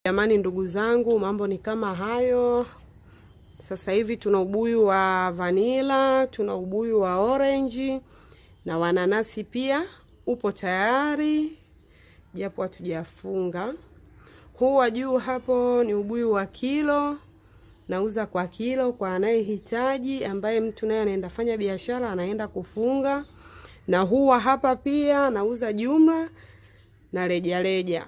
Jamani ndugu zangu, mambo ni kama hayo. Sasa hivi tuna ubuyu wa vanilla, tuna ubuyu wa orange na wananasi pia upo tayari, japo hatujafunga. Huu wa juu hapo ni ubuyu wa kilo, nauza kwa kilo kwa anayehitaji, ambaye mtu naye anaenda fanya biashara, anaenda kufunga. Na huu hapa pia nauza jumla na rejareja.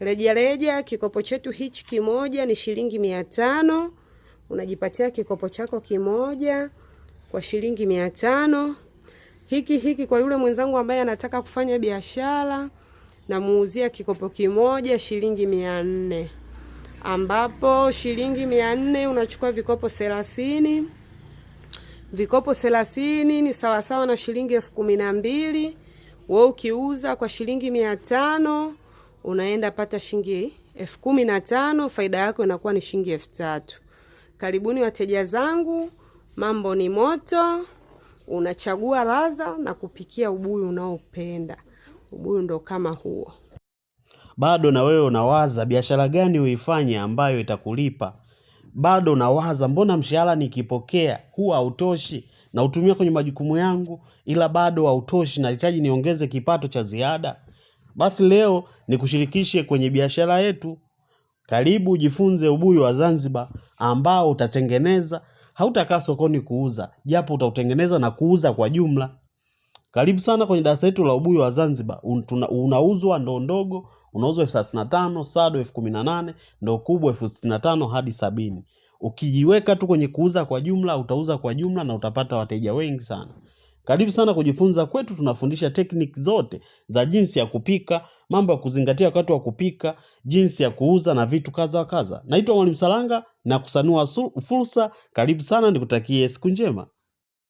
Rejareja kikopo chetu hichi kimoja ni shilingi 500. Unajipatia kikopo chako kimoja kwa shilingi 500. Hiki kwa yule mwenzangu ambaye anataka kufanya biashara, na muuzia kikopo kimoja shilingi 400. Ambapo shilingi 400 unachukua vikopo 30. Vikopo 30 ni sawasawa na shilingi 12,000. Wewe ukiuza kwa shilingi 500 unaenda pata shilingi 15,000, faida yako inakuwa ni shilingi 3,000. Karibuni wateja zangu, mambo ni moto. Unachagua ladha na kupikia ubuyu unaopenda. Ubuyu ndo kama huo. Bado na wewe unawaza biashara gani uifanye ambayo itakulipa? Bado unawaza mbona mshahara nikipokea huwa hautoshi na utumia kwenye majukumu yangu, ila bado hautoshi, nahitaji niongeze kipato cha ziada? Basi leo nikushirikishe kwenye biashara yetu. Karibu ujifunze ubuyu wa Zanzibar ambao utatengeneza, hautakaa sokoni kuuza, japo utautengeneza na kuuza kwa jumla. Karibu sana kwenye darasa letu la ubuyu wa Zanzibar. Unauzwa ndoo ndogo, unauzwa 35,000, sado 18,000, ndoo kubwa 65,000 hadi 70,000. Ukijiweka tu kwenye kuuza kwa jumla, utauza kwa jumla na utapata wateja wengi sana. Karibu sana kujifunza kwetu. Tunafundisha tekniki zote za jinsi ya kupika, mambo ya kuzingatia wakati wa kupika, jinsi ya kuuza na vitu kadha wa kadha. Naitwa Mwalimu Salanga na kusanua fursa. Karibu sana, nikutakie siku njema.